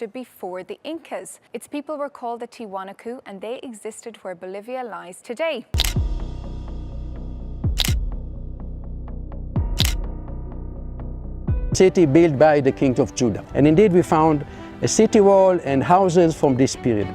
before the Incas. Its people were called the Tiwanaku, and they existed where Bolivia lies today. City built by the kings of Judah. And indeed we found a city wall and houses from this period.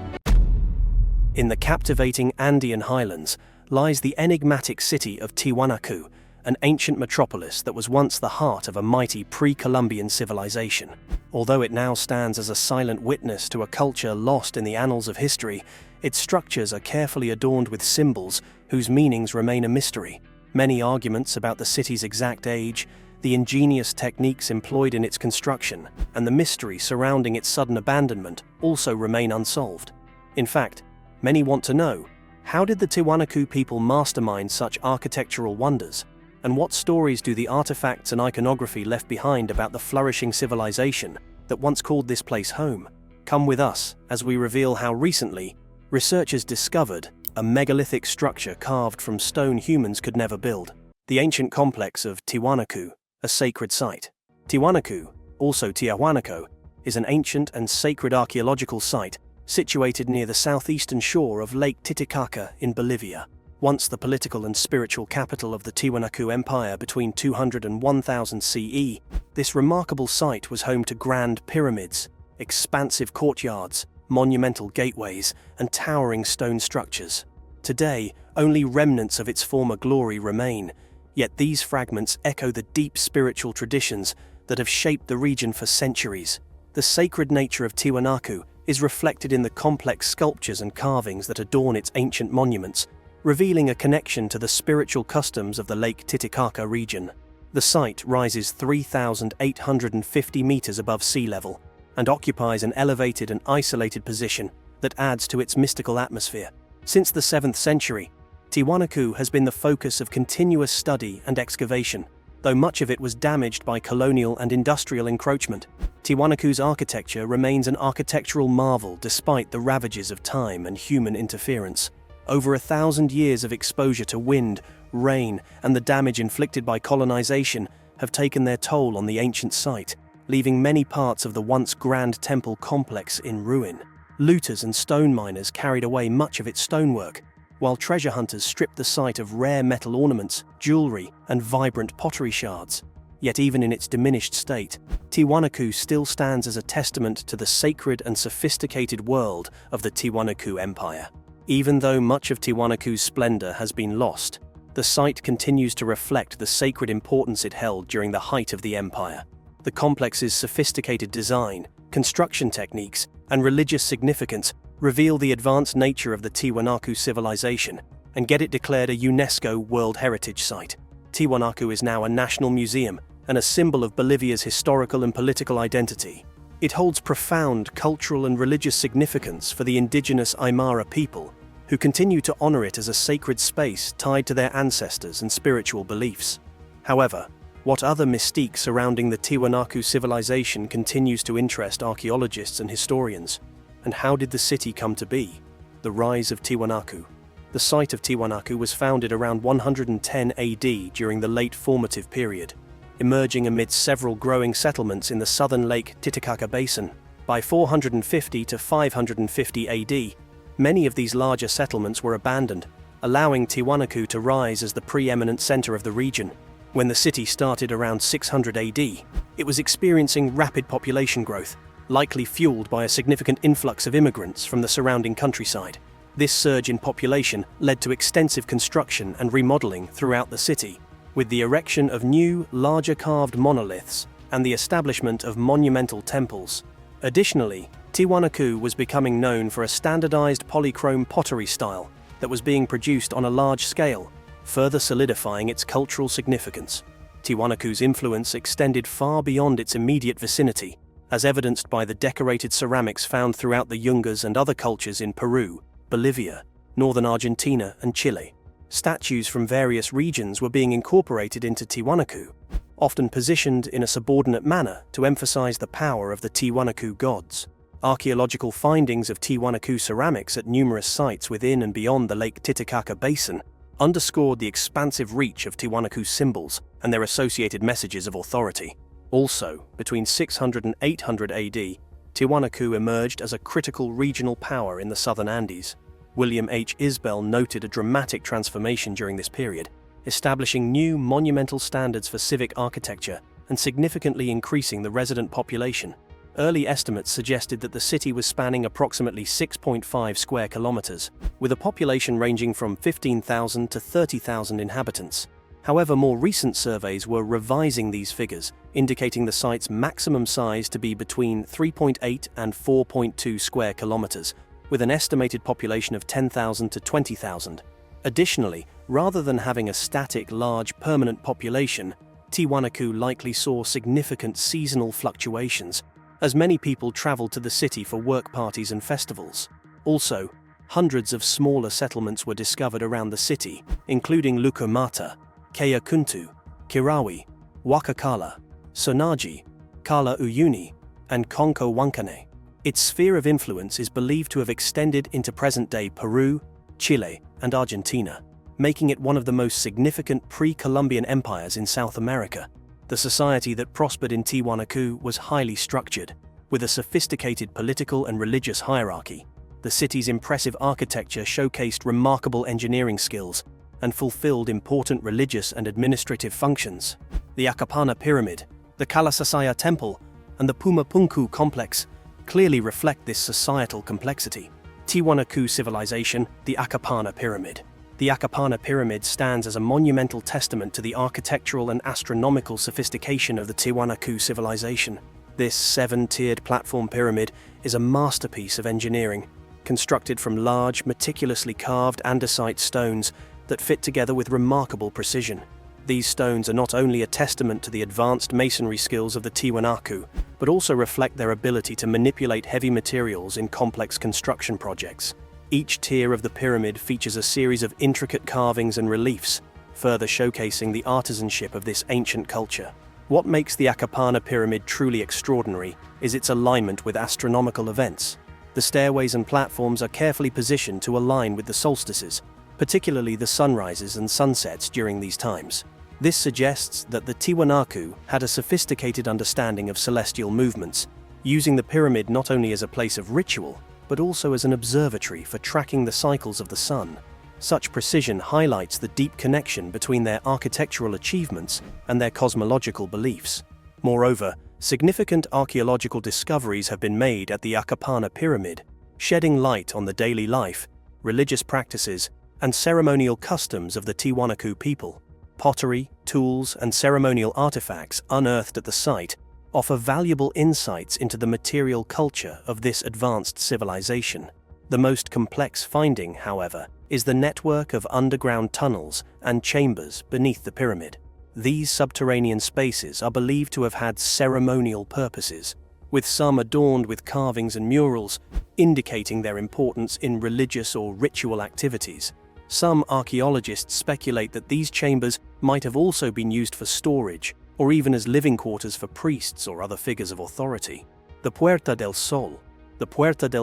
In the captivating Andean highlands lies the enigmatic city of Tiwanaku, an ancient metropolis that was once the heart of a mighty pre-Columbian civilization. Although it now stands as a silent witness to a culture lost in the annals of history, its structures are carefully adorned with symbols whose meanings remain a mystery. Many arguments about the city's exact age, the ingenious techniques employed in its construction, and the mystery surrounding its sudden abandonment also remain unsolved. In fact, many want to know, how did the Tiwanaku people mastermind such architectural wonders? And what stories do the artifacts and iconography left behind about the flourishing civilization that once called this place home? Come with us as we reveal how recently researchers discovered a megalithic structure carved from stone humans could never build. The ancient complex of Tiwanaku, a sacred site. Tiwanaku, also Tiwanaku, is an ancient and sacred archaeological site situated near the southeastern shore of Lake Titicaca in Bolivia. Once the political and spiritual capital of the Tiwanaku Empire between 200 and 1000 CE, this remarkable site was home to grand pyramids, expansive courtyards, monumental gateways, and towering stone structures. Today, only remnants of its former glory remain, yet these fragments echo the deep spiritual traditions that have shaped the region for centuries. The sacred nature of Tiwanaku is reflected in the complex sculptures and carvings that adorn its ancient monuments, revealing a connection to the spiritual customs of the Lake Titicaca region. The site rises 3,850 meters above sea level and occupies an elevated and isolated position that adds to its mystical atmosphere. Since the 7th century, Tiwanaku has been the focus of continuous study and excavation. Though much of it was damaged by colonial and industrial encroachment, Tiwanaku's architecture remains an architectural marvel despite the ravages of time and human interference. Over 1,000 years of exposure to wind, rain, and the damage inflicted by colonization have taken their toll on the ancient site, leaving many parts of the once grand temple complex in ruin. Looters and stone miners carried away much of its stonework, while treasure hunters stripped the site of rare metal ornaments, jewelry, and vibrant pottery shards. Yet even in its diminished state, Tiwanaku still stands as a testament to the sacred and sophisticated world of the Tiwanaku Empire. Even though much of Tiwanaku's splendor has been lost, the site continues to reflect the sacred importance it held during the height of the empire. The complex's sophisticated design, construction techniques, and religious significance reveal the advanced nature of the Tiwanaku civilization and get it declared a UNESCO World Heritage Site. Tiwanaku is now a national museum and a symbol of Bolivia's historical and political identity. It holds profound cultural and religious significance for the indigenous Aymara people, who continue to honor it as a sacred space tied to their ancestors and spiritual beliefs. However, what other mystique surrounding the Tiwanaku civilization continues to interest archaeologists and historians? And how did the city come to be? The rise of Tiwanaku. The site of Tiwanaku was founded around 110 AD during the late formative period, emerging amidst several growing settlements in the southern Lake Titicaca Basin. By 450 to 550 AD, many of these larger settlements were abandoned, allowing Tiwanaku to rise as the preeminent center of the region. When the city started around 600 AD, it was experiencing rapid population growth, likely fueled by a significant influx of immigrants from the surrounding countryside. This surge in population led to extensive construction and remodeling throughout the city, with the erection of new, larger carved monoliths and the establishment of monumental temples. Additionally, Tiwanaku was becoming known for a standardized polychrome pottery style that was being produced on a large scale, further solidifying its cultural significance. Tiwanaku's influence extended far beyond its immediate vicinity, as evidenced by the decorated ceramics found throughout the Yungas and other cultures in Peru, Bolivia, northern Argentina, and Chile. Statues from various regions were being incorporated into Tiwanaku, often positioned in a subordinate manner to emphasize the power of the Tiwanaku gods. Archaeological findings of Tiwanaku ceramics at numerous sites within and beyond the Lake Titicaca Basin underscored the expansive reach of Tiwanaku's symbols and their associated messages of authority. Also, between 600 and 800 AD, Tiwanaku emerged as a critical regional power in the southern Andes. William H. Isbell noted a dramatic transformation during this period, establishing new monumental standards for civic architecture and significantly increasing the resident population. Early estimates suggested that the city was spanning approximately 6.5 square kilometers, with a population ranging from 15,000 to 30,000 inhabitants. However, more recent surveys were revising these figures, indicating the site's maximum size to be between 3.8 and 4.2 square kilometers, with an estimated population of 10,000 to 20,000. Additionally, rather than having a static, large, permanent population, Tiwanaku likely saw significant seasonal fluctuations, as many people traveled to the city for work parties and festivals. Also, hundreds of smaller settlements were discovered around the city, including Lukumata, Keyakuntu, Kirawi, Wakakala, Sonaji, Kala Uyuni, and Konko Wankane. Its sphere of influence is believed to have extended into present-day Peru, Chile, and Argentina, making it one of the most significant pre-Columbian empires in South America. The society that prospered in Tiwanaku was highly structured, with a sophisticated political and religious hierarchy. The city's impressive architecture showcased remarkable engineering skills and fulfilled important religious and administrative functions. The Akapana Pyramid, the Kalasasaya Temple, and the Puma Punku complex clearly reflect this societal complexity. Tiwanaku civilization, the Akapana Pyramid. The Akapana Pyramid stands as a monumental testament to the architectural and astronomical sophistication of the Tiwanaku civilization. This seven-tiered platform pyramid is a masterpiece of engineering, constructed from large, meticulously carved andesite stones that fit together with remarkable precision. These stones are not only a testament to the advanced masonry skills of the Tiwanaku, but also reflect their ability to manipulate heavy materials in complex construction projects. Each tier of the pyramid features a series of intricate carvings and reliefs, further showcasing the artisanship of this ancient culture. What makes the Akapana Pyramid truly extraordinary is its alignment with astronomical events. The stairways and platforms are carefully positioned to align with the solstices, particularly the sunrises and sunsets during these times. This suggests that the Tiwanaku had a sophisticated understanding of celestial movements, using the pyramid not only as a place of ritual, but also as an observatory for tracking the cycles of the sun. Such precision highlights the deep connection between their architectural achievements and their cosmological beliefs. Moreover, significant archaeological discoveries have been made at the Akapana Pyramid, shedding light on the daily life, religious practices, and ceremonial customs of the Tiwanaku people. Pottery, tools, and ceremonial artifacts unearthed at the site offer valuable insights into the material culture of this advanced civilization. The most complex finding, however, is the network of underground tunnels and chambers beneath the pyramid. These subterranean spaces are believed to have had ceremonial purposes, with some adorned with carvings and murals, indicating their importance in religious or ritual activities. Some archaeologists speculate that these chambers might have also been used for storage, or even as living quarters for priests or other figures of authority. The Puerta del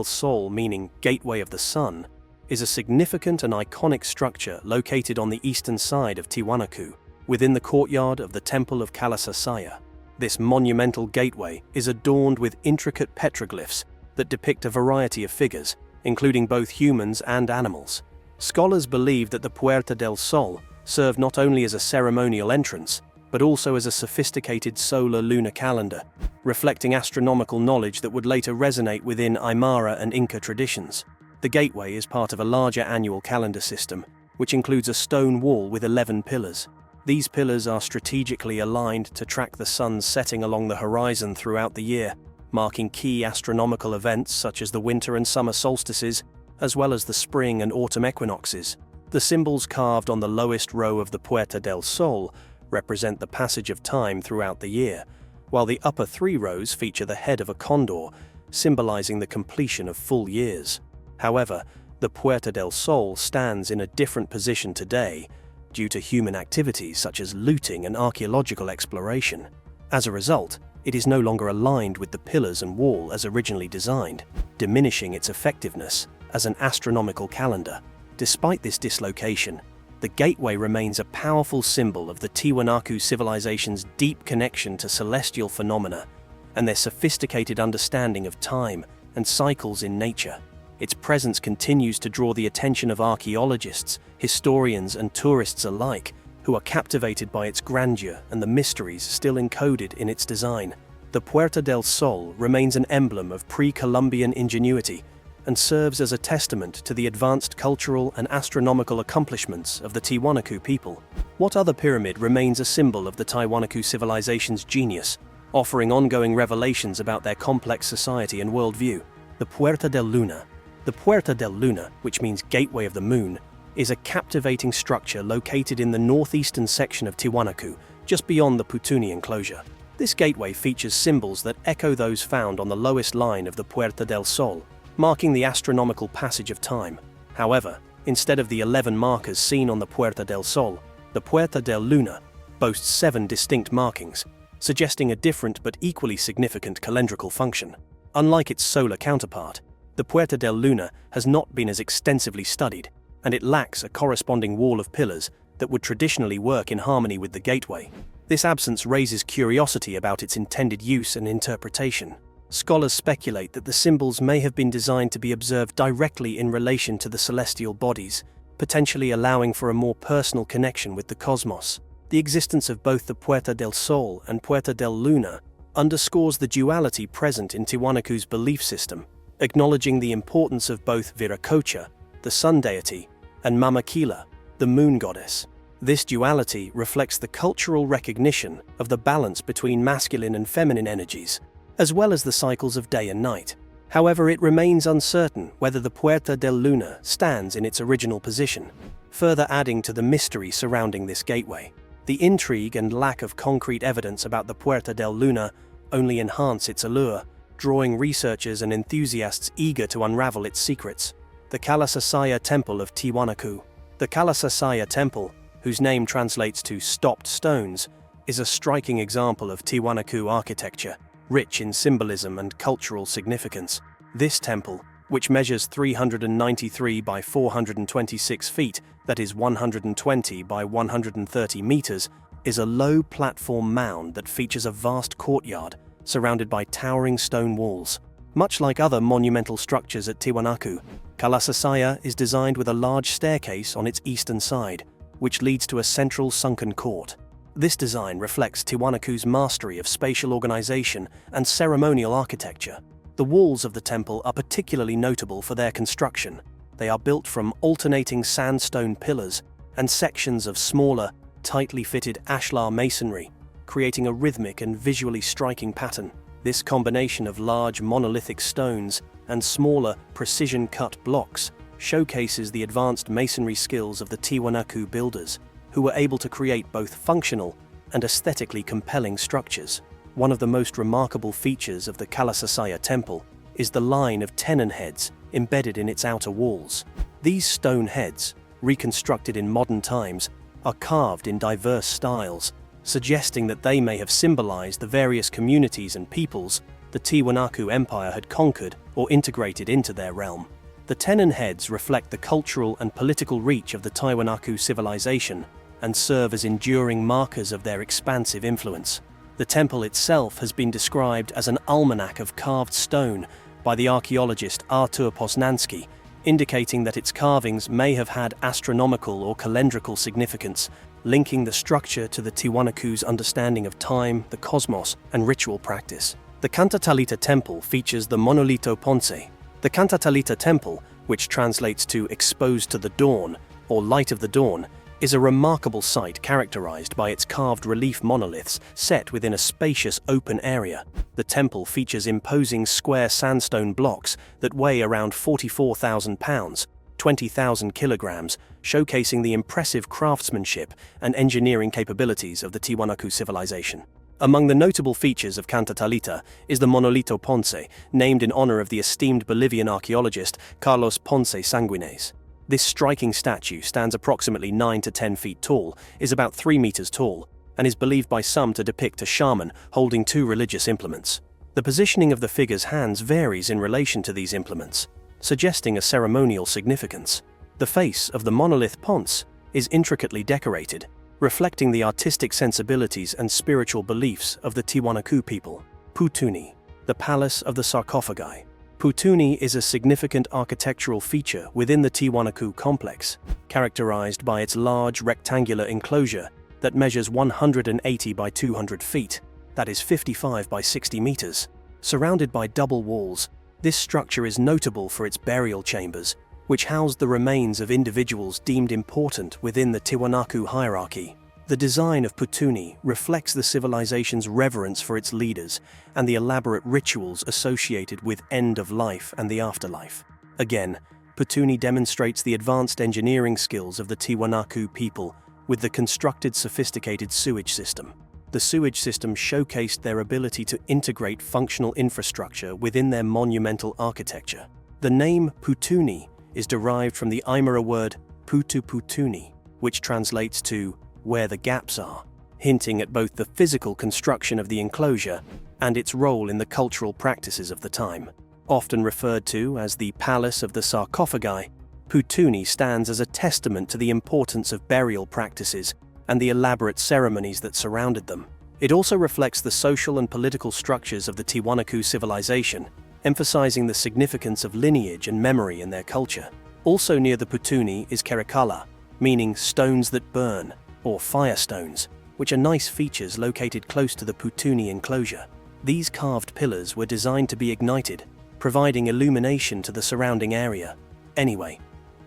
Sol, meaning Gateway of the Sun, is a significant and iconic structure located on the eastern side of Tiwanaku, within the courtyard of the Temple of Kalasasaya. This monumental gateway is adorned with intricate petroglyphs that depict a variety of figures, including both humans and animals. Scholars believe that the Puerta del Sol served not only as a ceremonial entrance, but also as a sophisticated solar-lunar calendar, reflecting astronomical knowledge that would later resonate within Aymara and Inca traditions. The gateway is part of a larger annual calendar system, which includes a stone wall with 11 pillars. These pillars are strategically aligned to track the sun's setting along the horizon throughout the year, marking key astronomical events such as the winter and summer solstices, as well as the spring and autumn equinoxes. The symbols carved on the lowest row of the Puerta del Sol represent the passage of time throughout the year, while the upper three rows feature the head of a condor, symbolizing the completion of full years. However, the Puerta del Sol stands in a different position today due to human activities such as looting and archaeological exploration. As a result, it is no longer aligned with the pillars and wall as originally designed, diminishing its effectiveness as an astronomical calendar. Despite this dislocation, the gateway remains a powerful symbol of the Tiwanaku civilization's deep connection to celestial phenomena and their sophisticated understanding of time and cycles in nature. Its presence continues to draw the attention of archaeologists, historians, and tourists alike, who are captivated by its grandeur and the mysteries still encoded in its design. The Puerta del Sol remains an emblem of pre-Columbian ingenuity and serves as a testament to the advanced cultural and astronomical accomplishments of the Tiwanaku people. What other pyramid remains a symbol of the Tiwanaku civilization's genius, offering ongoing revelations about their complex society and worldview? The Puerta del Luna. The Puerta del Luna, which means Gateway of the Moon, is a captivating structure located in the northeastern section of Tiwanaku, just beyond the Pouni enclosure. This gateway features symbols that echo those found on the lowest line of the Puerta del Sol, marking the astronomical passage of time. However, instead of the 11 markers seen on the Puerta del Sol, the Puerta del Luna boasts 7 distinct markings, suggesting a different but equally significant calendrical function. Unlike its solar counterpart, the Puerta del Luna has not been as extensively studied, and it lacks a corresponding wall of pillars that would traditionally work in harmony with the gateway. This absence raises curiosity about its intended use and interpretation. Scholars speculate that the symbols may have been designed to be observed directly in relation to the celestial bodies, potentially allowing for a more personal connection with the cosmos. The existence of both the Puerta del Sol and Puerta del Luna underscores the duality present in Tiwanaku's belief system, acknowledging the importance of both Viracocha, the sun deity, and Mamakila, the moon goddess. This duality reflects the cultural recognition of the balance between masculine and feminine energies, as well as the cycles of day and night. However, it remains uncertain whether the Puerta del Luna stands in its original position, further adding to the mystery surrounding this gateway. The intrigue and lack of concrete evidence about the Puerta del Luna only enhance its allure, drawing researchers and enthusiasts eager to unravel its secrets. The Kalasasaya Temple of Tiwanaku. The Kalasasaya Temple, whose name translates to stopped stones, is a striking example of Tiwanaku architecture, rich in symbolism and cultural significance. This temple, which measures 393 by 426 feet, that is 120 by 130 meters, is a low platform mound that features a vast courtyard surrounded by towering stone walls. Much like other monumental structures at Tiwanaku, Kalasasaya is designed with a large staircase on its eastern side, which leads to a central sunken court. This design reflects Tiwanaku's mastery of spatial organization and ceremonial architecture. The walls of the temple are particularly notable for their construction. They are built from alternating sandstone pillars and sections of smaller, tightly fitted ashlar masonry, creating a rhythmic and visually striking pattern. This combination of large monolithic stones and smaller, precision-cut blocks showcases the advanced masonry skills of the Tiwanaku builders, who were able to create both functional and aesthetically compelling structures. One of the most remarkable features of the Kalasasaya temple is the line of tenon heads embedded in its outer walls. These stone heads, reconstructed in modern times, are carved in diverse styles, suggesting that they may have symbolized the various communities and peoples the Tiwanaku Empire had conquered or integrated into their realm. The tenon heads reflect the cultural and political reach of the Tiwanaku civilization and serve as enduring markers of their expansive influence. The temple itself has been described as an almanac of carved stone by the archaeologist Artur Poznański, indicating that its carvings may have had astronomical or calendrical significance, linking the structure to the Tiwanaku's understanding of time, the cosmos, and ritual practice. The Canalita temple features the monolito ponce. The Canalita temple, which translates to exposed to the dawn, or light of the dawn, is a remarkable site characterized by its carved relief monoliths set within a spacious open area. The temple features imposing square sandstone blocks that weigh around 44,000 pounds, 20,000 kilograms, showcasing the impressive craftsmanship and engineering capabilities of the Tiwanaku civilization. Among the notable features of Canalita is the Monolito Ponce, named in honor of the esteemed Bolivian archaeologist Carlos Ponce Sanguines. This striking statue stands approximately 9 to 10 feet tall, is about 3 meters tall, and is believed by some to depict a shaman holding 2 religious implements. The positioning of the figure's hands varies in relation to these implements, suggesting a ceremonial significance. The face of the monolith ponce is intricately decorated, reflecting the artistic sensibilities and spiritual beliefs of the Tiwanaku people. Pouni, the Palace of the Sarcophagi. Pouni is a significant architectural feature within the Tiwanaku complex, characterized by its large rectangular enclosure that measures 180 by 200 feet, that is 55 by 60 meters. Surrounded by double walls, this structure is notable for its burial chambers, which house the remains of individuals deemed important within the Tiwanaku hierarchy. The design of Pouni reflects the civilization's reverence for its leaders and the elaborate rituals associated with end of life and the afterlife. Again, Pouni demonstrates the advanced engineering skills of the Tiwanaku people with the constructed sophisticated sewage system. The sewage system showcased their ability to integrate functional infrastructure within their monumental architecture. The name Pouni is derived from the Aymara word putu putuni, which translates to where the gaps are, hinting at both the physical construction of the enclosure and its role in the cultural practices of the time. Often referred to as the Palace of the Sarcophagi, Pouni stands as a testament to the importance of burial practices and the elaborate ceremonies that surrounded them. It also reflects the social and political structures of the Tiwanaku civilization, emphasizing the significance of lineage and memory in their culture. Also near the Pouni is Kerikala, meaning stones that burn, or fire stones, which are nice features located close to the Pouni enclosure. These carved pillars were designed to be ignited, providing illumination to the surrounding area. Anyway,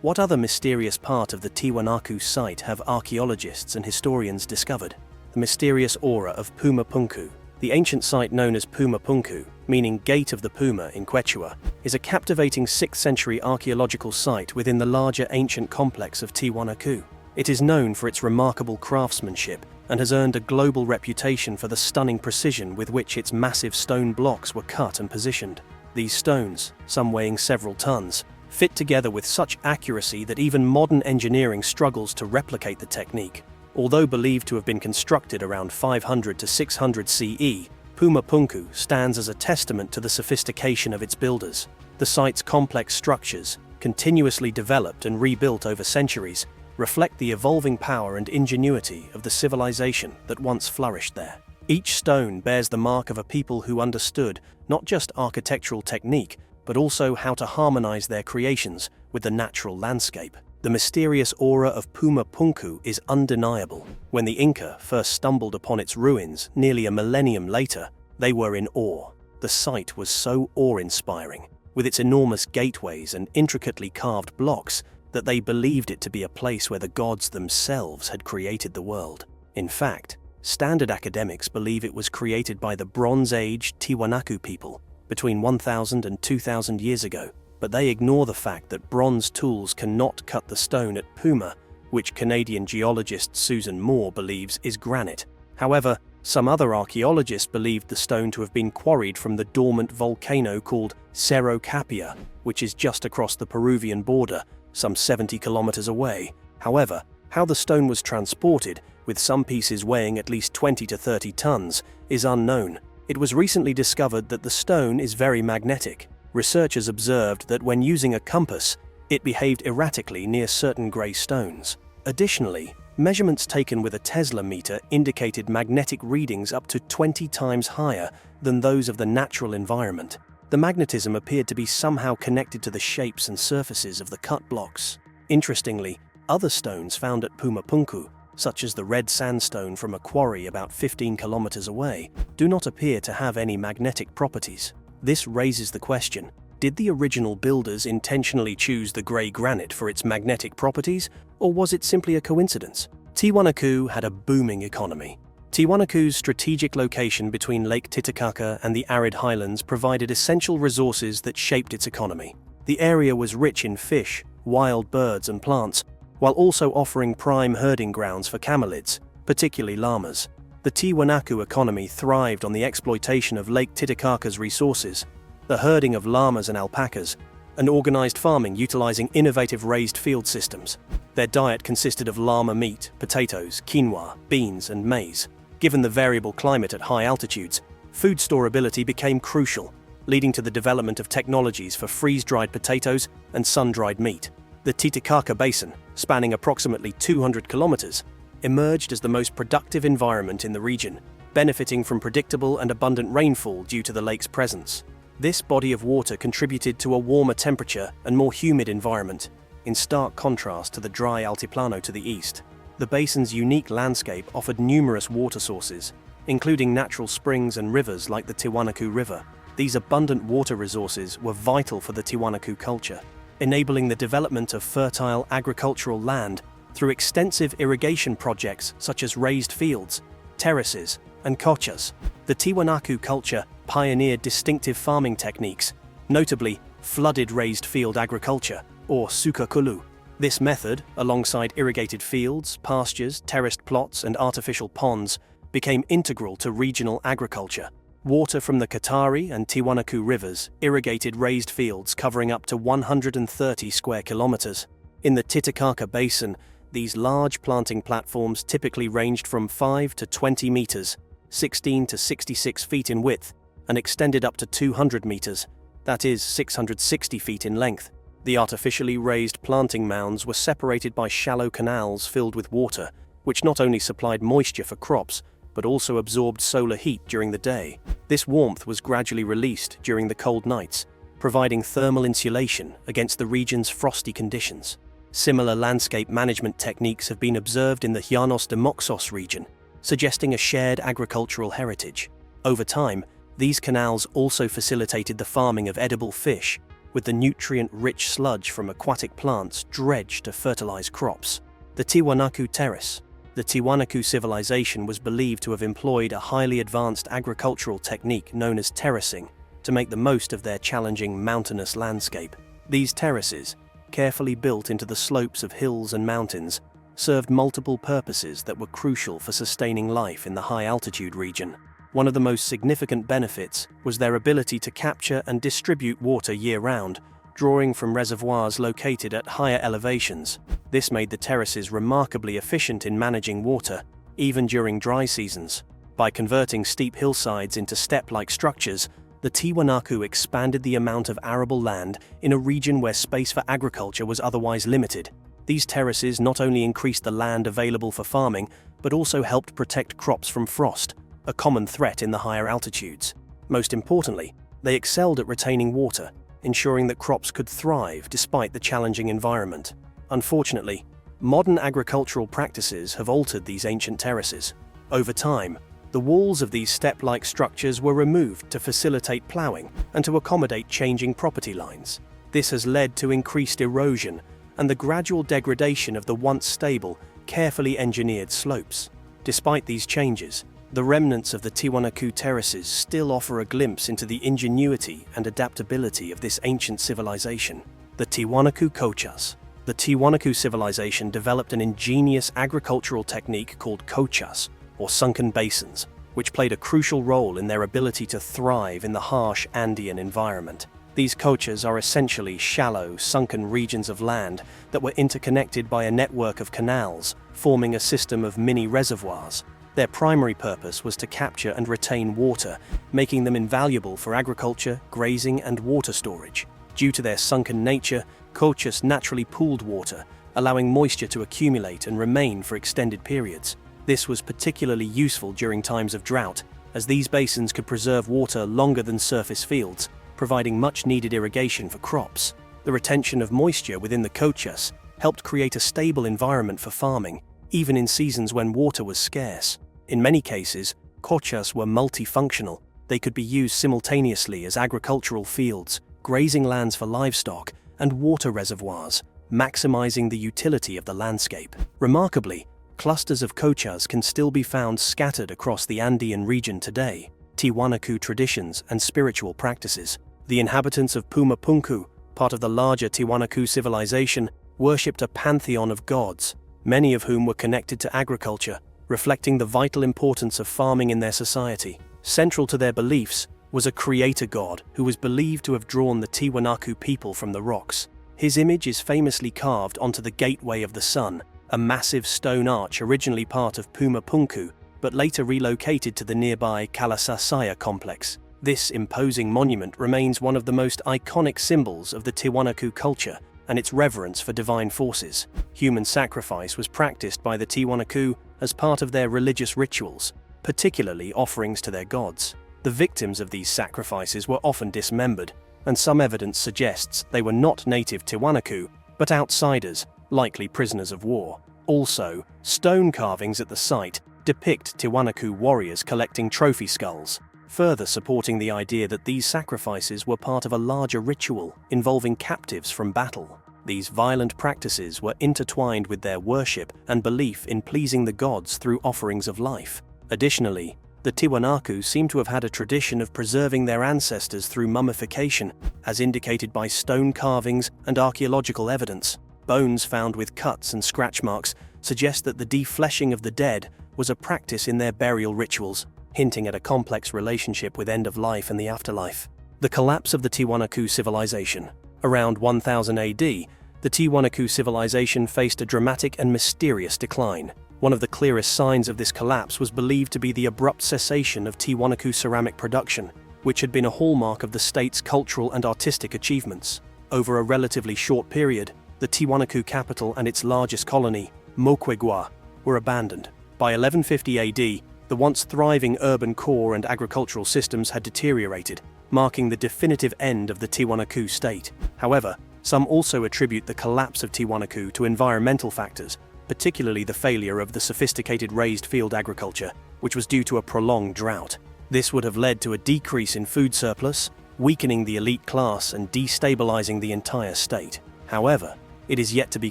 what other mysterious part of the Tiwanaku site have archaeologists and historians discovered? The mysterious aura of Puma Punku. The ancient site known as Puma Punku, meaning Gate of the Puma in Quechua, is a captivating 6th century archaeological site within the larger ancient complex of Tiwanaku. It is known for its remarkable craftsmanship and has earned a global reputation for the stunning precision with which its massive stone blocks were cut and positioned. These stones, some weighing several tons, fit together with such accuracy that even modern engineering struggles to replicate the technique. Although believed to have been constructed around 500 to 600 CE, Puma Punku stands as a testament to the sophistication of its builders. The site's complex structures, continuously developed and rebuilt over centuries, reflect the evolving power and ingenuity of the civilization that once flourished there. Each stone bears the mark of a people who understood not just architectural technique, but also how to harmonize their creations with the natural landscape. The mysterious aura of Puma Punku is undeniable. When the Inca first stumbled upon its ruins nearly a millennium later, they were in awe. The site was so awe-inspiring, with its enormous gateways and intricately carved blocks, that they believed it to be a place where the gods themselves had created the world. In fact, standard academics believe it was created by the Bronze Age Tiwanaku people between 1,000 and 2,000 years ago, but they ignore the fact that bronze tools cannot cut the stone at Puma, which Canadian geologist Susan Moore believes is granite. However, some other archaeologists believed the stone to have been quarried from the dormant volcano called Cerro Capia, which is just across the Peruvian border, some 70 kilometers away. However, how the stone was transported, with some pieces weighing at least 20 to 30 tons, is unknown. It was recently discovered that the stone is very magnetic. Researchers observed that when using a compass, it behaved erratically near certain grey stones. Additionally, measurements taken with a Tesla meter indicated magnetic readings up to 20 times higher than those of the natural environment. The magnetism appeared to be somehow connected to the shapes and surfaces of the cut blocks. Interestingly, other stones found at Puma Punku, such as the red sandstone from a quarry about 15 kilometers away, do not appear to have any magnetic properties. This raises the question, did the original builders intentionally choose the grey granite for its magnetic properties, or was it simply a coincidence? Tiwanaku had a booming economy. Tiwanaku's strategic location between Lake Titicaca and the arid highlands provided essential resources that shaped its economy. The area was rich in fish, wild birds and plants, while also offering prime herding grounds for camelids, particularly llamas. The Tiwanaku economy thrived on the exploitation of Lake Titicaca's resources, the herding of llamas and alpacas, and organized farming utilizing innovative raised field systems. Their diet consisted of llama meat, potatoes, quinoa, beans, and maize. Given the variable climate at high altitudes, food storability became crucial, leading to the development of technologies for freeze-dried potatoes and sun-dried meat. The Titicaca Basin, spanning approximately 200 kilometers, emerged as the most productive environment in the region, benefiting from predictable and abundant rainfall due to the lake's presence. This body of water contributed to a warmer temperature and more humid environment, in stark contrast to the dry altiplano to the east. The basin's unique landscape offered numerous water sources, including natural springs and rivers like the Tiwanaku River. These abundant water resources were vital for the Tiwanaku culture, enabling the development of fertile agricultural land through extensive irrigation projects such as raised fields, terraces, and cochas. The Tiwanaku culture pioneered distinctive farming techniques, notably flooded raised field agriculture, or sukakulu. This method, alongside irrigated fields, pastures, terraced plots, and artificial ponds, became integral to regional agriculture. Water from the Katari and Tiwanaku rivers irrigated raised fields covering up to 130 square kilometers. In the Titicaca Basin, these large planting platforms typically ranged from 5 to 20 meters, 16 to 66 feet in width, and extended up to 200 meters, that is 660 feet in length. The artificially raised planting mounds were separated by shallow canals filled with water, which not only supplied moisture for crops, but also absorbed solar heat during the day. This warmth was gradually released during the cold nights, providing thermal insulation against the region's frosty conditions. Similar landscape management techniques have been observed in the Llanos de Moxos region, suggesting a shared agricultural heritage. Over time, these canals also facilitated the farming of edible fish, with the nutrient-rich sludge from aquatic plants dredged to fertilize crops. The Tiwanaku Terrace. The Tiwanaku civilization was believed to have employed a highly advanced agricultural technique known as terracing to make the most of their challenging mountainous landscape. These terraces, carefully built into the slopes of hills and mountains, served multiple purposes that were crucial for sustaining life in the high-altitude region. One of the most significant benefits was their ability to capture and distribute water year-round, drawing from reservoirs located at higher elevations. This made the terraces remarkably efficient in managing water, even during dry seasons. By converting steep hillsides into step-like structures, the Tiwanaku expanded the amount of arable land in a region where space for agriculture was otherwise limited. These terraces not only increased the land available for farming, but also helped protect crops from frost, a common threat in the higher altitudes. Most importantly, they excelled at retaining water, ensuring that crops could thrive despite the challenging environment. Unfortunately, modern agricultural practices have altered these ancient terraces. Over time, the walls of these step-like structures were removed to facilitate plowing and to accommodate changing property lines. This has led to increased erosion and the gradual degradation of the once stable, carefully engineered slopes. Despite these changes, the remnants of the Tiwanaku terraces still offer a glimpse into the ingenuity and adaptability of this ancient civilization. The Tiwanaku Cochas. The Tiwanaku civilization developed an ingenious agricultural technique called cochas, or sunken basins, which played a crucial role in their ability to thrive in the harsh Andean environment. These cochas are essentially shallow, sunken regions of land that were interconnected by a network of canals, forming a system of mini reservoirs. Their primary purpose was to capture and retain water, making them invaluable for agriculture, grazing, and water storage. Due to their sunken nature, cochas naturally pooled water, allowing moisture to accumulate and remain for extended periods. This was particularly useful during times of drought, as these basins could preserve water longer than surface fields, providing much-needed irrigation for crops. The retention of moisture within the cochas helped create a stable environment for farming, even in seasons when water was scarce. In many cases, cochas were multifunctional. They could be used simultaneously as agricultural fields, grazing lands for livestock, and water reservoirs, maximizing the utility of the landscape. Remarkably, clusters of cochas can still be found scattered across the Andean region today. Tiwanaku traditions and spiritual practices. The inhabitants of Puma Punku, part of the larger Tiwanaku civilization, worshipped a pantheon of gods, many of whom were connected to agriculture, reflecting the vital importance of farming in their society. Central to their beliefs was a creator god who was believed to have drawn the Tiwanaku people from the rocks. His image is famously carved onto the Gateway of the Sun, a massive stone arch originally part of Puma Punku, but later relocated to the nearby Kalasasaya complex. This imposing monument remains one of the most iconic symbols of the Tiwanaku culture and its reverence for divine forces. Human sacrifice was practiced by the Tiwanaku as part of their religious rituals, particularly offerings to their gods. The victims of these sacrifices were often dismembered, and some evidence suggests they were not native Tiwanaku, but outsiders, likely prisoners of war. Also, stone carvings at the site depict Tiwanaku warriors collecting trophy skulls, further supporting the idea that these sacrifices were part of a larger ritual involving captives from battle. These violent practices were intertwined with their worship and belief in pleasing the gods through offerings of life. Additionally, the Tiwanaku seem to have had a tradition of preserving their ancestors through mummification, as indicated by stone carvings and archaeological evidence. Bones found with cuts and scratch marks suggest that the defleshing of the dead was a practice in their burial rituals, hinting at a complex relationship with end of life and the afterlife. The collapse of the Tiwanaku civilization. Around 1000 AD, the Tiwanaku civilization faced a dramatic and mysterious decline. One of the clearest signs of this collapse was believed to be the abrupt cessation of Tiwanaku ceramic production, which had been a hallmark of the state's cultural and artistic achievements. Over a relatively short period, the Tiwanaku capital and its largest colony, Moquegua, were abandoned. By 1150 AD, the once thriving urban core and agricultural systems had deteriorated, marking the definitive end of the Tiwanaku state. However, some also attribute the collapse of Tiwanaku to environmental factors, particularly the failure of the sophisticated raised field agriculture, which was due to a prolonged drought. This would have led to a decrease in food surplus, weakening the elite class and destabilizing the entire state. However, it is yet to be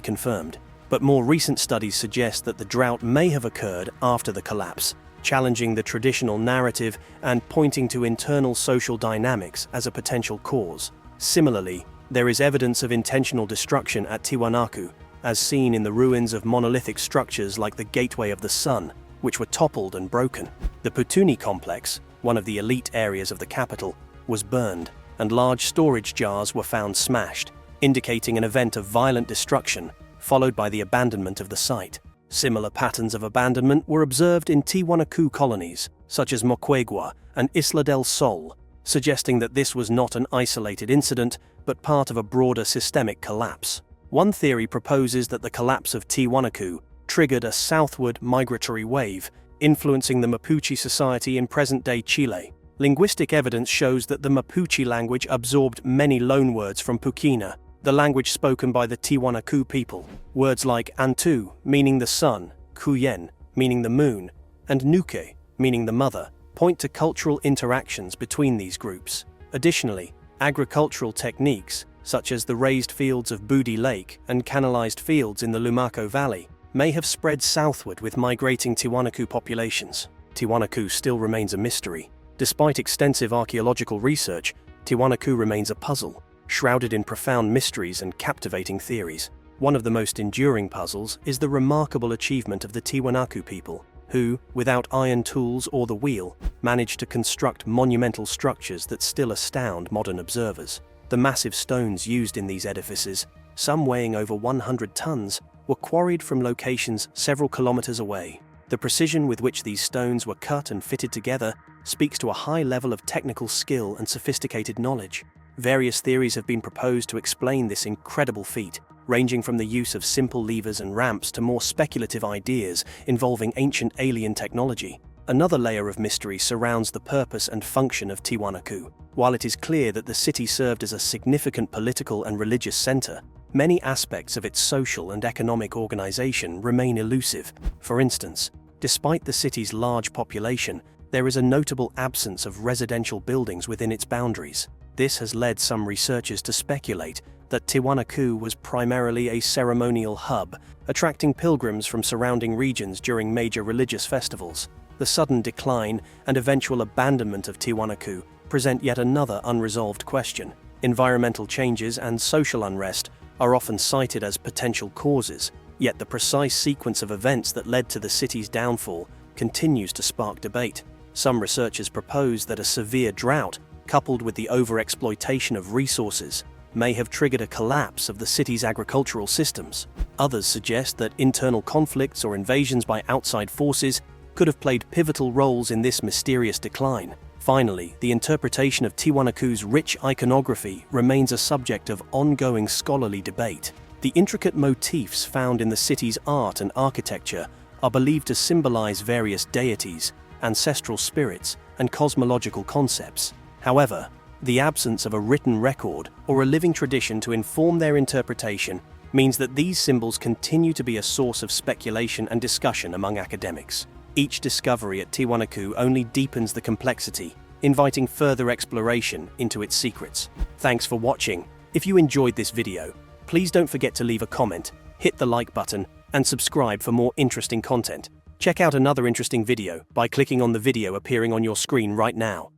confirmed, but more recent studies suggest that the drought may have occurred after the collapse, challenging the traditional narrative and pointing to internal social dynamics as a potential cause. Similarly, there is evidence of intentional destruction at Tiwanaku, as seen in the ruins of monolithic structures like the Gateway of the Sun, which were toppled and broken. The Pouni complex, one of the elite areas of the capital, was burned, and large storage jars were found smashed, indicating an event of violent destruction, followed by the abandonment of the site. Similar patterns of abandonment were observed in Tiwanaku colonies, such as Moquegua and Isla del Sol, suggesting that this was not an isolated incident, but part of a broader systemic collapse. One theory proposes that the collapse of Tiwanaku triggered a southward migratory wave, influencing the Mapuche society in present-day Chile. Linguistic evidence shows that the Mapuche language absorbed many loanwords from Puquina, the language spoken by the Tiwanaku people. Words like Antu, meaning the sun, Cuyen, meaning the moon, and Nuke, meaning the mother, point to cultural interactions between these groups. Additionally, agricultural techniques, such as the raised fields of Budi Lake and canalized fields in the Lumaco Valley, may have spread southward with migrating Tiwanaku populations. Tiwanaku still remains a mystery. Despite extensive archaeological research, Tiwanaku remains a puzzle, shrouded in profound mysteries and captivating theories. One of the most enduring puzzles is the remarkable achievement of the Tiwanaku people, who, without iron tools or the wheel, managed to construct monumental structures that still astound modern observers. The massive stones used in these edifices, some weighing over 100 tons, were quarried from locations several kilometers away. The precision with which these stones were cut and fitted together speaks to a high level of technical skill and sophisticated knowledge. Various theories have been proposed to explain this incredible feat, ranging from the use of simple levers and ramps to more speculative ideas involving ancient alien technology. Another layer of mystery surrounds the purpose and function of Tiwanaku. While it is clear that the city served as a significant political and religious center, many aspects of its social and economic organization remain elusive. For instance, despite the city's large population, there is a notable absence of residential buildings within its boundaries. This has led some researchers to speculate that Tiwanaku was primarily a ceremonial hub, attracting pilgrims from surrounding regions during major religious festivals. The sudden decline and eventual abandonment of Tiwanaku present yet another unresolved question. Environmental changes and social unrest are often cited as potential causes, yet the precise sequence of events that led to the city's downfall continues to spark debate. Some researchers propose that a severe drought, coupled with the overexploitation of resources, may have triggered a collapse of the city's agricultural systems. Others suggest that internal conflicts or invasions by outside forces could have played pivotal roles in this mysterious decline. Finally, the interpretation of Tiwanaku's rich iconography remains a subject of ongoing scholarly debate. The intricate motifs found in the city's art and architecture are believed to symbolize various deities, ancestral spirits, and cosmological concepts. However, the absence of a written record or a living tradition to inform their interpretation means that these symbols continue to be a source of speculation and discussion among academics. Each discovery at Tiwanaku only deepens the complexity, inviting further exploration into its secrets. Thanks for watching. If you enjoyed this video, please don't forget to leave a comment, hit the like button, and subscribe for more interesting content. Check out another interesting video by clicking on the video appearing on your screen right now.